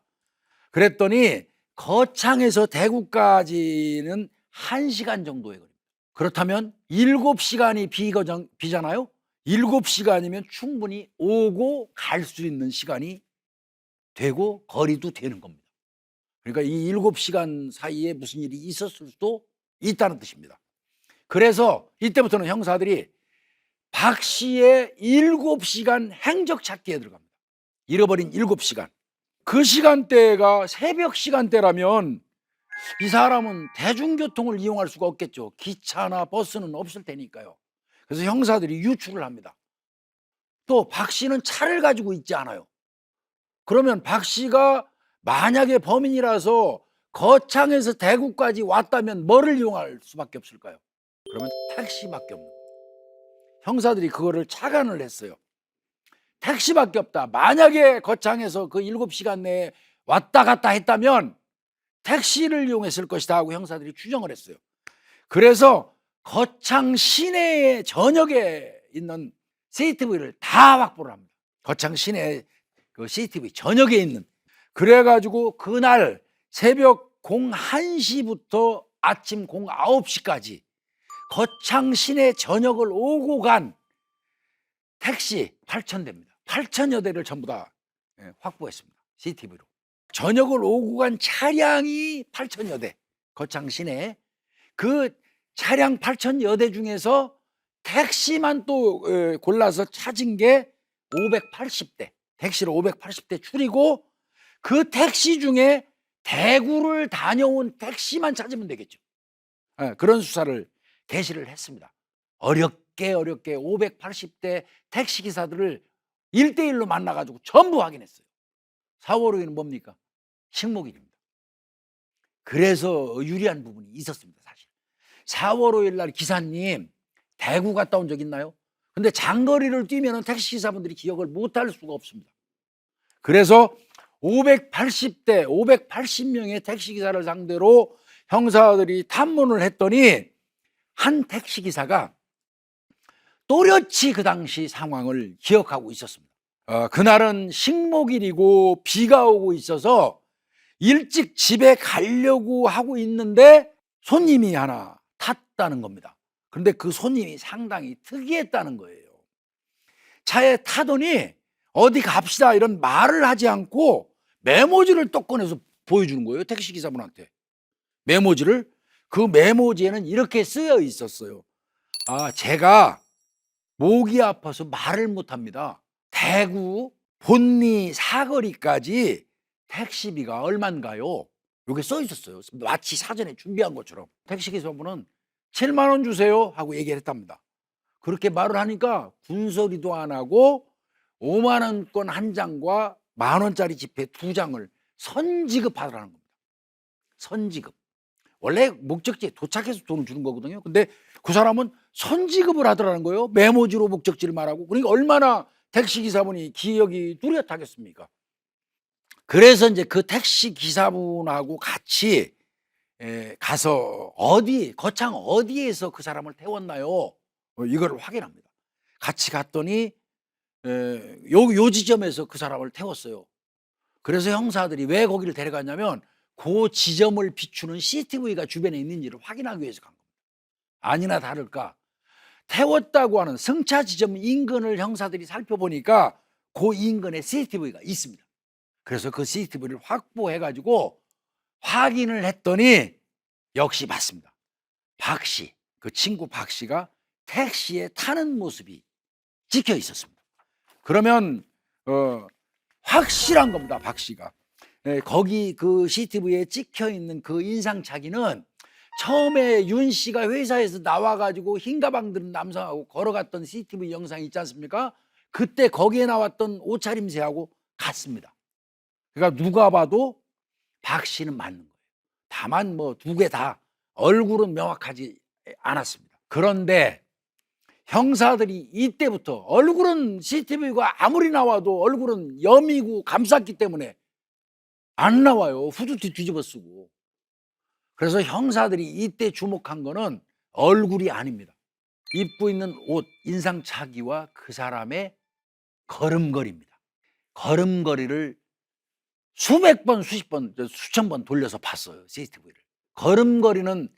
그랬더니 거창에서 대구까지는 1시간 정도의 거리입니다. 그렇다면 7시간이 비잖아요. 7시간이면 충분히 오고 갈 수 있는 시간이 되고 거리도 되는 겁니다. 그러니까 이 7시간 사이에 무슨 일이 있었을 수도 있다는 뜻입니다. 그래서 이때부터는 형사들이 박 씨의 7시간 행적 찾기에 들어갑니다. 잃어버린 7시간. 그 시간대가 새벽 시간대라면 이 사람은 대중교통을 이용할 수가 없겠죠. 기차나 버스는 없을 테니까요. 그래서 형사들이 유출을 합니다. 또 박 씨는 차를 가지고 있지 않아요. 그러면 박 씨가 만약에 범인이라서 거창에서 대구까지 왔다면 뭐를 이용할 수밖에 없을까요? 그러면 택시밖에 없는 거예요. 형사들이 그거를 착안을 했어요. 택시밖에 없다. 만약에 거창에서 그 7시간 내에 왔다 갔다 했다면 택시를 이용했을 것이다 하고 형사들이 추정을 했어요. 그래서 거창 시내의 전역에 있는 CCTV를 다 확보를 합니다. 거창 시내 그 CCTV 전역에 있는. 그래가지고 그날 새벽 01시부터 아침 09시까지 거창 시내 전역을 오고 간 택시 8,000대입니다. 8,000여 대를 전부 다 확보했습니다. CCTV로. 전역을 오고 간 차량이 8,000여 대, 거창 시내. 그 차량 8,000여 대 중에서 택시만 또 골라서 찾은 게 580대. 택시를 580대 추리고 그 택시 중에 대구를 다녀온 택시만 찾으면 되겠죠. 그런 수사를 개시를 했습니다. 어렵게 580대 택시기사들을 1대1로 만나가지고 전부 확인했어요. 4월 5일은 뭡니까? 식목일입니다. 그래서 유리한 부분이 있었습니다. 사실 4월 5일 날 기사님 대구 갔다 온 적 있나요? 근데 장거리를 뛰면 택시기사분들이 기억을 못할 수가 없습니다. 그래서 580대 580명의 택시기사를 상대로 형사들이 탐문을 했더니 한 택시기사가 또렷이 그 당시 상황을 기억하고 있었습니다. 그날은 식목일이고 비가 오고 있어서 일찍 집에 가려고 하고 있는데 손님이 하나 탔다는 겁니다. 그런데 그 손님이 상당히 특이했다는 거예요. 차에 타더니 어디 갑시다 이런 말을 하지 않고 메모지를 떡 꺼내서 보여주는 거예요. 택시기사분한테 메모지를. 그 메모지에는 이렇게 쓰여 있었어요. 제가 목이 아파서 말을 못합니다. 대구 본리 사거리까지 택시비가 얼마인가요? 이게 써 있었어요. 마치 사전에 준비한 것처럼. 택시기사분은 7만 원 주세요 하고 얘기를 했답니다. 그렇게 말을 하니까 군소리도 안 하고 5만 원권 한 장과 10,000원짜리 지폐 2장을 선지급하라는 겁니다. 선지급. 원래 목적지에 도착해서 돈을 주는 거거든요. 근데 그 사람은 선지급을 하더라는 거예요. 메모지로 목적지를 말하고. 그러니까 얼마나 택시기사분이 기억이 뚜렷하겠습니까? 그래서 이제 그 택시기사분하고 같이 가서 거창 어디에서 그 사람을 태웠나요? 이걸 확인합니다. 같이 갔더니 요 지점에서 그 사람을 태웠어요. 그래서 형사들이 왜 거기를 데려갔냐면 그 지점을 비추는 CCTV가 주변에 있는지를 확인하기 위해서 간 겁니다. 아니나 다를까 태웠다고 하는 승차 지점 인근을 형사들이 살펴보니까 그 인근에 CCTV가 있습니다. 그래서 그 CCTV를 확보해가지고 확인을 했더니 역시 맞습니다. 박씨, 그 친구 박씨가 택시에 타는 모습이 찍혀 있었습니다. 그러면 확실한 겁니다. 박씨가. 거기 그 CCTV에 찍혀 있는 그 인상착의는 처음에 윤 씨가 회사에서 나와가지고 흰 가방 들은 남성하고 걸어갔던 CCTV 영상이 있지 않습니까? 그때 거기에 나왔던 옷차림새하고 같습니다. 그러니까 누가 봐도 박 씨는 맞는 거예요. 다만 뭐 두 개 다 얼굴은 명확하지 않았습니다. 그런데 형사들이 이때부터 얼굴은 CCTV가 아무리 나와도 얼굴은 염이고 감쌌기 때문에 안 나와요. 후드티 뒤집어 쓰고. 그래서 형사들이 이때 주목한 거는 얼굴이 아닙니다. 입고 있는 옷, 인상착의와 그 사람의 걸음걸이입니다. 걸음걸이를 수백 번, 수십 번, 수천 번 돌려서 봤어요. CCTV를. 걸음걸이는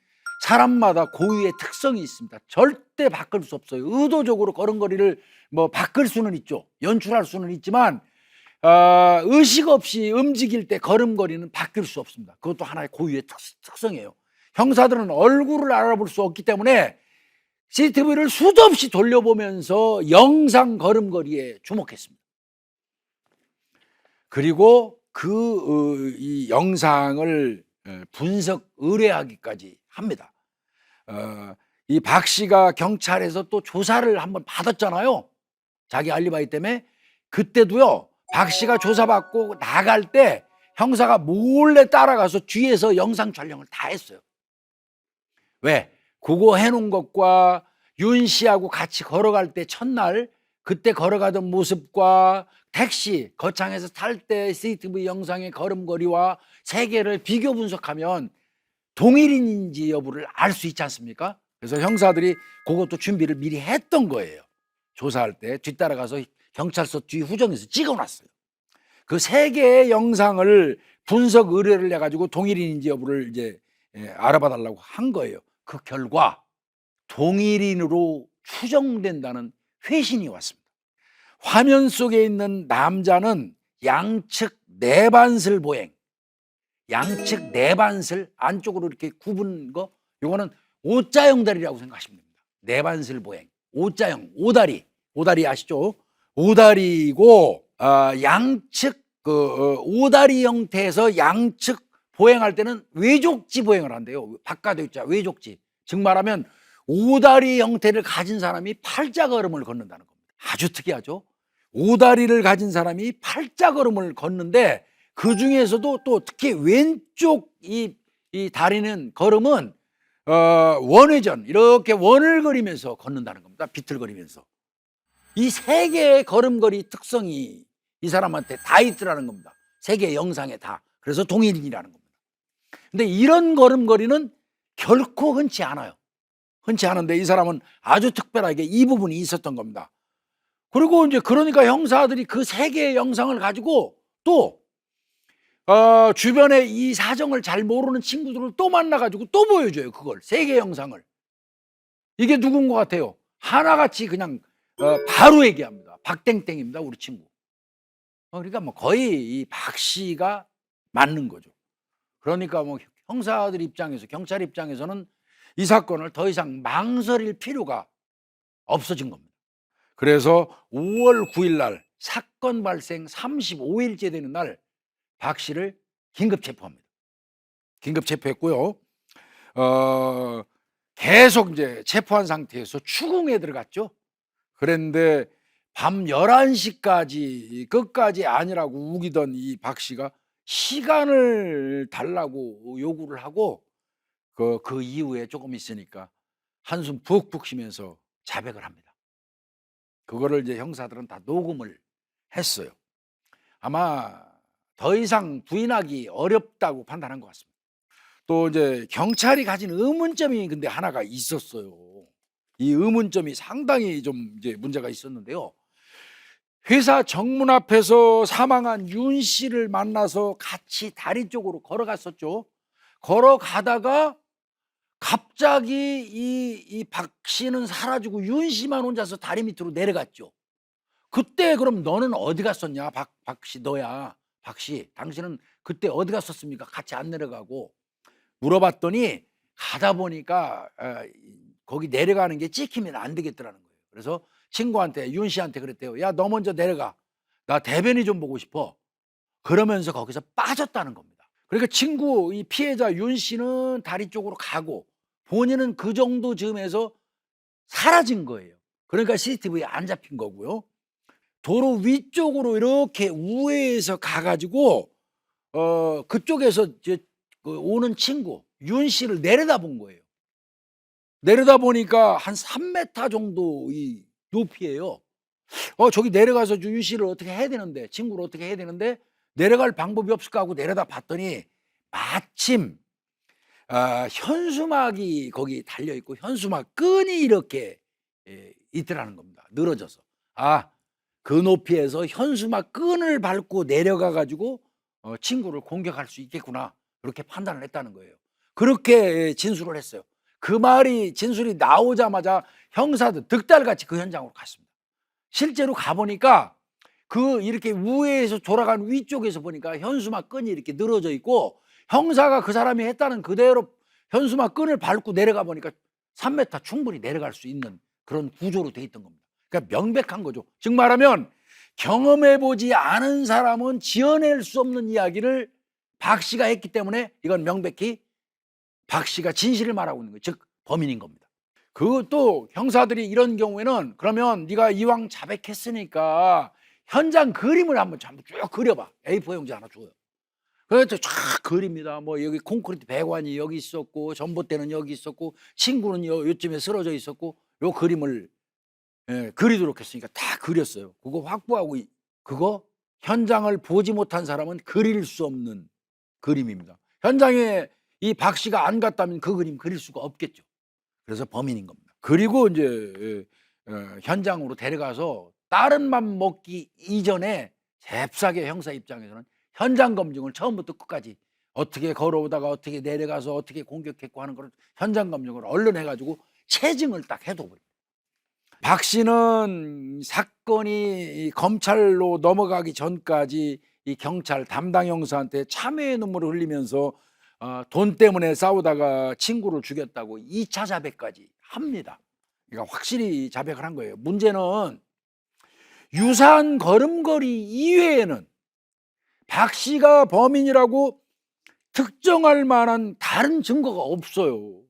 사람마다 고유의 특성이 있습니다. 절대 바꿀 수 없어요. 의도적으로 걸음걸이를 뭐 바꿀 수는 있죠. 연출할 수는 있지만 의식 없이 움직일 때 걸음걸이는 바뀔 수 없습니다. 그것도 하나의 고유의 특성이에요. 형사들은 얼굴을 알아볼 수 없기 때문에 CCTV를 수도 없이 돌려보면서 영상 걸음걸이에 주목했습니다. 그리고 이 영상을 분석 의뢰하기까지 합니다. 이 박 씨가 경찰에서 또 조사를 한번 받았잖아요. 자기 알리바이 때문에. 그때도요, 박 씨가 조사받고 나갈 때 형사가 몰래 따라가서 뒤에서 영상 촬영을 다 했어요. 왜? 그거 해놓은 것과 윤 씨하고 같이 걸어갈 때 첫날 그때 걸어가던 모습과 택시 거창에서 탈 때 CCTV 영상의 걸음걸이와 세 개를 비교 분석하면 동일인지 여부를 알 수 있지 않습니까? 그래서 형사들이 그것도 준비를 미리 했던 거예요. 조사할 때 뒤따라가서 경찰서 뒤 후정에서 찍어놨어요. 그 세 개의 영상을 분석 의뢰를 해가지고 동일인지 여부를 이제 알아봐 달라고 한 거예요. 그 결과 동일인으로 추정된다는 회신이 왔습니다. 화면 속에 있는 남자는 양측 내반슬 보행, 양측 내반슬 안쪽으로 이렇게 굽은 거, 요거는 오자형 다리라고 생각하시면 됩니다. 내반슬 보행, 오자형, 오다리 아시죠? 오다리고 양측 오다리 형태에서 양측 보행할 때는 외족지 보행을 한대요. 바깥에 있자 외족지. 즉 말하면 오다리 형태를 가진 사람이 팔자걸음을 걷는다는 겁니다. 아주 특이하죠. 오다리를 가진 사람이 팔자걸음을 걷는데 그 중에서도 또 특히 왼쪽 이 다리는 걸음은 원회전 이렇게 원을 그리면서 걷는다는 겁니다. 비틀거리면서. 이 세 개의 걸음걸이 특성이 이 사람한테 다 있더라는 겁니다. 세 개의 영상에 다. 그래서 동일인이라는 겁니다. 근데 이런 걸음걸이는 결코 흔치 않아요. 흔치 않은데 이 사람은 아주 특별하게 이 부분이 있었던 겁니다. 그리고 이제 그러니까 형사들이 그 세 개의 영상을 가지고 또 주변에 이 사정을 잘 모르는 친구들을 또 만나가지고 또 보여줘요. 그걸 세 개의 영상을. 이게 누군 것 같아요? 하나같이 그냥 바로 얘기합니다. 박땡땡입니다, 우리 친구. 그러니까 뭐 거의 이 박 씨가 맞는 거죠. 그러니까 뭐 형사들 입장에서, 경찰 입장에서는 이 사건을 더 이상 망설일 필요가 없어진 겁니다. 그래서 5월 9일 날 사건 발생 35일째 되는 날 박 씨를 긴급 체포합니다. 긴급 체포했고요. 계속 이제 체포한 상태에서 추궁에 들어갔죠. 그런데 밤 11시까지 끝까지 아니라고 우기던 이 박 씨가 시간을 달라고 요구를 하고 그 이후에 조금 있으니까 한숨 푹푹 쉬면서 자백을 합니다. 그거를 이제 형사들은 다 녹음을 했어요. 아마 더 이상 부인하기 어렵다고 판단한 것 같습니다. 또 이제 경찰이 가진 의문점이 근데 하나가 있었어요. 이 의문점이 상당히 좀 이제 문제가 있었는데요. 회사 정문 앞에서 사망한 윤 씨를 만나서 같이 다리 쪽으로 걸어갔었죠. 걸어가다가 갑자기 이 박 씨는 사라지고 윤 씨만 혼자서 다리 밑으로 내려갔죠. 그때 그럼 너는 어디 갔었냐? 박 씨 너야. 박 씨, 당신은 그때 어디 갔었습니까? 같이 안 내려가고. 물어봤더니 가다 보니까 거기 내려가는 게 찍히면 안 되겠더라는 거예요. 그래서 친구한테, 윤 씨한테 그랬대요. 야, 너 먼저 내려가. 나 대변이 좀 보고 싶어. 그러면서 거기서 빠졌다는 겁니다. 그러니까 친구, 이 피해자 윤 씨는 다리 쪽으로 가고 본인은 그 정도 즈음에서 사라진 거예요. 그러니까 CCTV에 안 잡힌 거고요. 도로 위쪽으로 이렇게 우회해서 가가지고 그쪽에서 이제 오는 친구 윤 씨를 내려다본 거예요. 내려다 보니까 한 3m 정도 이 높이에요. 저기 내려가서 윤 씨를 어떻게 해야 되는데, 친구를 어떻게 해야 되는데 내려갈 방법이 없을까 하고 내려다 봤더니 마침 현수막이 거기 달려 있고 현수막 끈이 이렇게 있더라는 겁니다. 늘어져서. 그 높이에서 현수막 끈을 밟고 내려가 가지고 친구를 공격할 수 있겠구나, 그렇게 판단을 했다는 거예요. 그렇게 진술을 했어요. 그 말이 진술이 나오자마자 형사들 득달같이 그 현장으로 갔습니다. 실제로 가보니까 그 이렇게 우회에서 돌아간 위쪽에서 보니까 현수막 끈이 이렇게 늘어져 있고 형사가 그 사람이 했다는 그대로 현수막 끈을 밟고 내려가 보니까 3m 충분히 내려갈 수 있는 그런 구조로 돼 있던 겁니다. 그러니까 명백한 거죠. 즉 말하면 경험해보지 않은 사람은 지어낼 수 없는 이야기를 박 씨가 했기 때문에 이건 명백히 박 씨가 진실을 말하고 있는 거예요. 즉 범인인 겁니다. 그것도 형사들이 이런 경우에는 그러면 네가 이왕 자백했으니까 현장 그림을 한번 쭉 그려봐. A4 용지 하나 줘요. 그래서 쫙 그립니다. 뭐 여기 콘크리트 배관이 여기 있었고 전봇대는 여기 있었고 친구는 요쯤에 쓰러져 있었고 요 그림을 그리도록 했으니까 다 그렸어요. 그거 확보하고 그거 현장을 보지 못한 사람은 그릴 수 없는 그림입니다. 현장에 이 박 씨가 안 갔다면 그 그림 그릴 수가 없겠죠. 그래서 범인인 겁니다. 그리고 이제 현장으로 데려가서 다른 맘 먹기 이전에 잽싸게 형사 입장에서는 현장 검증을 처음부터 끝까지 어떻게 걸어오다가 어떻게 내려가서 어떻게 공격했고 하는 걸 현장 감정을 얼른 해가지고 체증을 딱 해둬버려요. 박 씨는 사건이 이 검찰로 넘어가기 전까지 이 경찰 담당 형사한테 참회의 눈물을 흘리면서 돈 때문에 싸우다가 친구를 죽였다고 2차 자백까지 합니다. 그러니까 확실히 자백을 한 거예요. 문제는 유사한 걸음걸이 이외에는 박 씨가 범인이라고 특정할 만한 다른 증거가 없어요.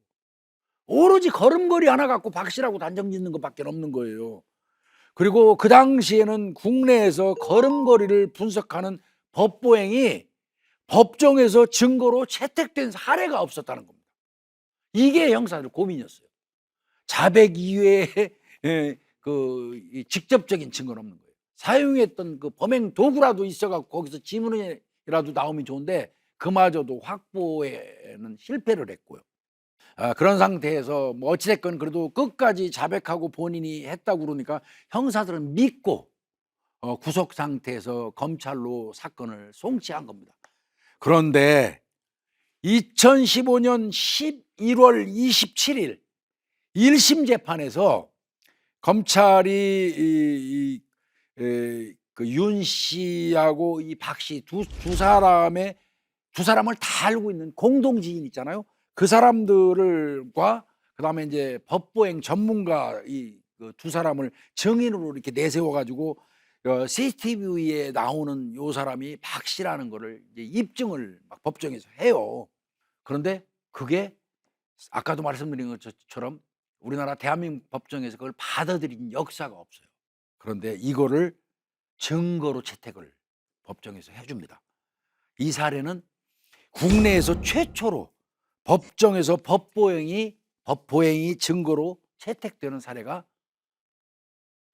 오로지 걸음걸이 하나 갖고 박 씨라고 단정 짓는 것밖에 없는 거예요. 그리고 그 당시에는 국내에서 걸음걸이를 분석하는 법보행이 법정에서 증거로 채택된 사례가 없었다는 겁니다. 이게 형사들 고민이었어요. 자백 이외에 그 직접적인 증거는 없는 거예요. 사용했던 그 범행 도구라도 있어갖고 거기서 지문이라도 나오면 좋은데 그마저도 확보에는 실패를 했고요. 그런 상태에서 뭐 어찌됐건 그래도 끝까지 자백하고 본인이 했다고 그러니까 형사들은 믿고 구속 상태에서 검찰로 사건을 송치한 겁니다. 그런데 2015년 11월 27일 1심 재판에서 검찰이 그 윤 씨하고 이 박 씨 두 사람을 다 알고 있는 공동 지인 있잖아요. 그 사람들과 그다음에 이제 법보행 전문가 이 그 두 사람을 증인으로 이렇게 내세워 가지고 CCTV에 나오는 요 사람이 박 씨라는 거를 이제 입증을 막 법정에서 해요. 그런데 그게 아까도 말씀드린 것처럼 우리나라 대한민국 법정에서 그걸 받아들인 역사가 없어요. 그런데 이거를 증거로 채택을 법정에서 해줍니다. 이 사례는 국내에서 최초로 법정에서 법보행이 증거로 채택되는 사례가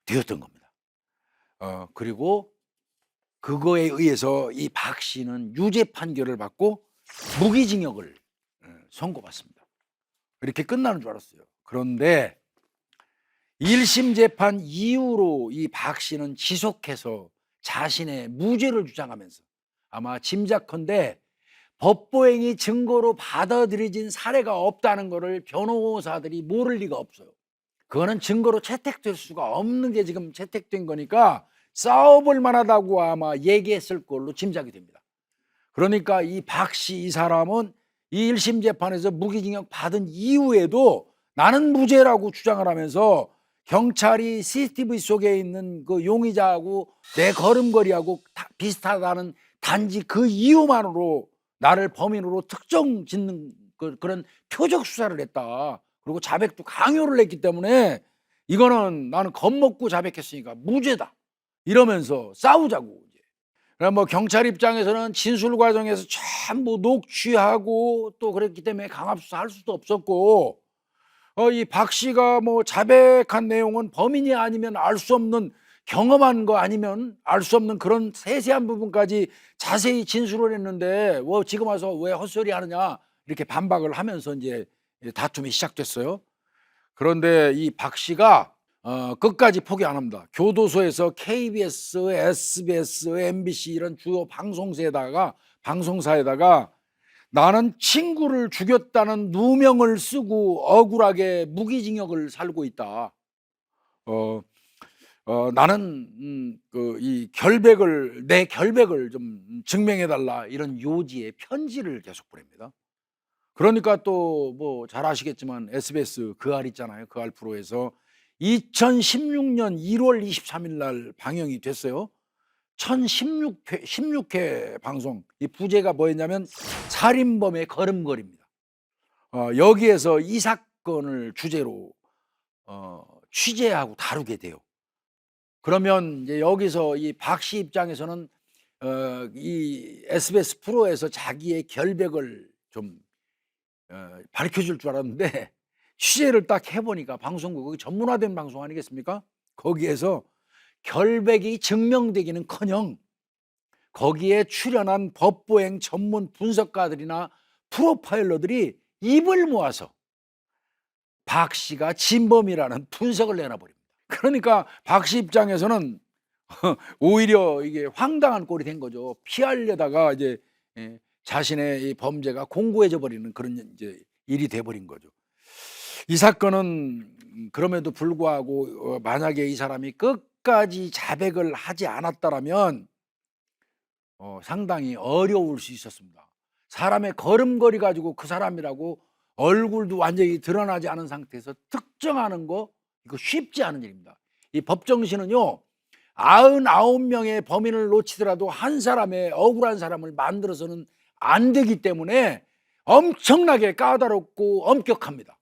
되었던 겁니다. 그리고 그거에 의해서 이 박 씨는 유죄 판결을 받고 무기징역을 선고받습니다. 이렇게 끝나는 줄 알았어요. 그런데 1심 재판 이후로 이 박 씨는 지속해서 자신의 무죄를 주장하면서 아마 짐작컨대 법보행이 증거로 받아들여진 사례가 없다는 것을 변호사들이 모를 리가 없어요. 그거는 증거로 채택될 수가 없는 게 지금 채택된 거니까 싸워볼 만하다고 아마 얘기했을 걸로 짐작이 됩니다. 그러니까 이 박 씨 이 사람은 이 1심 재판에서 무기징역 받은 이후에도 나는 무죄라고 주장을 하면서 경찰이 CCTV 속에 있는 그 용의자하고 내 걸음걸이하고 비슷하다는 단지 그 이유만으로 나를 범인으로 특정 짓는 그런 표적 수사를 했다. 그리고 자백도 강요를 했기 때문에 이거는 나는 겁먹고 자백했으니까 무죄다. 이러면서 싸우자고. 뭐 경찰 입장에서는 진술 과정에서 전부 녹취하고 또 그랬기 때문에 강압수사할 수도 없었고 이 박 씨가 뭐 자백한 내용은 범인이 아니면 알 수 없는 경험한 거 아니면 알 수 없는 그런 세세한 부분까지 자세히 진술을 했는데 지금 와서 왜 헛소리 하느냐 이렇게 반박을 하면서 이제 다툼이 시작됐어요. 그런데 이 박 씨가 끝까지 포기 안 합니다. 교도소에서 KBS, SBS, MBC 이런 주요 방송사에다가 나는 친구를 죽였다는 누명을 쓰고 억울하게 무기징역을 살고 있다. 나는 내 결백을 좀 증명해달라 이런 요지의 편지를 계속 보냅니다. 그러니까 또 뭐 잘 아시겠지만 SBS 그 알 있잖아요. 그 알 프로에서 2016년 1월 23일 날 방영이 됐어요. 16회 방송. 이 부제가 뭐였냐면 살인범의 걸음걸이입니다. 여기에서 이 사건을 주제로 취재하고 다루게 돼요. 그러면 이제 여기서 이 박 씨 입장에서는 이 SBS 프로에서 자기의 결백을 좀 밝혀줄 줄 알았는데 취재를 딱 해보니까 방송국이 전문화된 방송 아니겠습니까? 거기에서 결백이 증명되기는커녕 거기에 출연한 법보행 전문 분석가들이나 프로파일러들이 입을 모아서 박 씨가 진범이라는 분석을 내놔버립니다. 그러니까 박 씨 입장에서는 오히려 이게 황당한 꼴이 된 거죠. 피하려다가 이제 자신의 이 범죄가 공고해져 버리는 그런 이제 일이 돼 버린 거죠. 이 사건은 그럼에도 불구하고 만약에 이 사람이 끝까지 자백을 하지 않았더라면 상당히 어려울 수 있었습니다. 사람의 걸음걸이 가지고 그 사람이라고 얼굴도 완전히 드러나지 않은 상태에서 특정하는 거 이거 쉽지 않은 일입니다. 이 법정신은요 99명의 범인을 놓치더라도 한 사람의 억울한 사람을 만들어서는 안 되기 때문에 엄청나게 까다롭고 엄격합니다.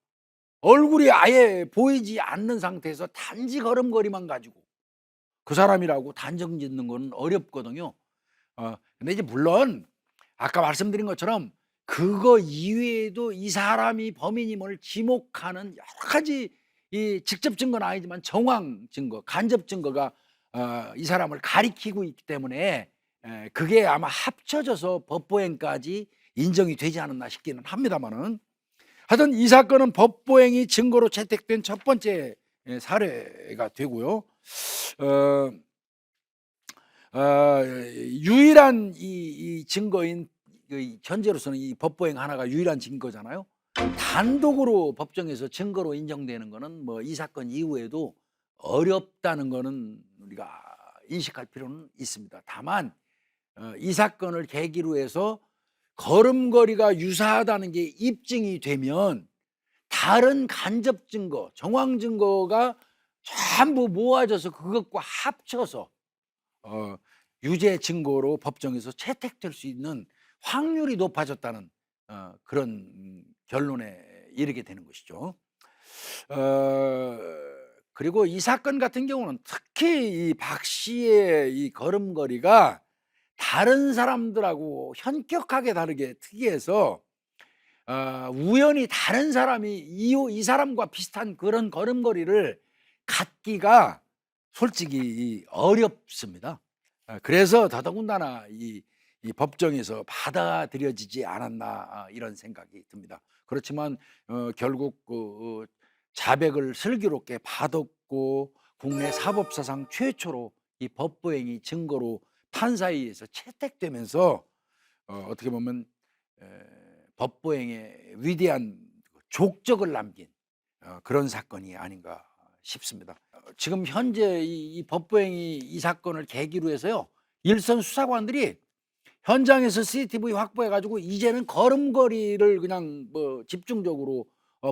얼굴이 아예 보이지 않는 상태에서 단지 걸음걸이만 가지고 그 사람이라고 단정 짓는 건 어렵거든요. 근데 이제 물론 아까 말씀드린 것처럼 그거 이외에도 이 사람이 범인임을 지목하는 여러 가지 이 직접 증거는 아니지만 정황 증거, 간접 증거가 이 사람을 가리키고 있기 때문에 그게 아마 합쳐져서 법보행까지 인정이 되지 않았나 싶기는 합니다만은, 하여튼 이 사건은 법보행이 증거로 채택된 첫 번째 사례가 되고요. 유일한 이 증거인 현재로서는 이 법보행 하나가 유일한 증거잖아요. 단독으로 법정에서 증거로 인정되는 거는 뭐 이 사건 이후에도 어렵다는 거는 우리가 인식할 필요는 있습니다. 다만 이 사건을 계기로 해서 걸음걸이가 유사하다는 게 입증이 되면 다른 간접 증거, 정황 증거가 전부 모아져서 그것과 합쳐서 유죄 증거로 법정에서 채택될 수 있는 확률이 높아졌다는 그런 결론에 이르게 되는 것이죠. 그리고 이 사건 같은 경우는 특히 이 박 씨의 이 걸음걸이가 다른 사람들하고 현격하게 다르게 특이해서 우연히 다른 사람이 이 사람과 비슷한 그런 걸음걸이를 갖기가 솔직히 어렵습니다. 그래서 더더군다나 이 법정에서 받아들여지지 않았나 이런 생각이 듭니다. 그렇지만 결국 자백을 슬기롭게 받았고 국내 사법사상 최초로 이 법보행이 증거로 판사에 의해서 채택되면서 어떻게 보면 법보행의 위대한 족적을 남긴 그런 사건이 아닌가 싶습니다. 지금 현재 이 법보행이 이 사건을 계기로 해서요 일선 수사관들이 현장에서 CCTV 확보해 가지고 이제는 걸음걸이를 그냥 뭐 집중적으로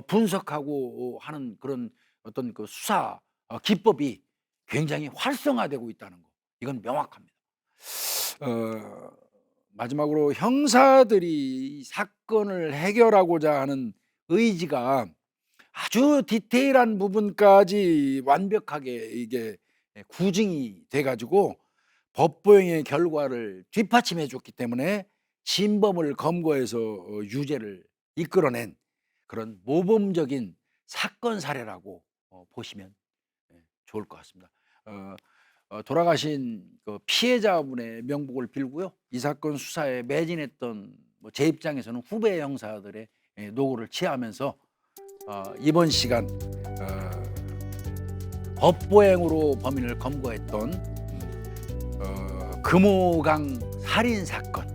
분석하고 하는 그런 어떤 그 수사 기법이 굉장히 활성화되고 있다는 거, 이건 명확합니다. 마지막으로 형사들이 사건을 해결하고자 하는 의지가 아주 디테일한 부분까지 완벽하게 이게 구증이 돼 가지고 법보행의 결과를 뒷받침해 줬기 때문에 진범을 검거해서 유죄를 이끌어낸 그런 모범적인 사건 사례라고 보시면 좋을 것 같습니다. 돌아가신 그 피해자분의 명복을 빌고요. 이 사건 수사에 매진했던 제 입장에서는 후배 형사들의 노고를 치하면서 이번 시간 법보행으로 범인을 검거했던 금호강 살인 사건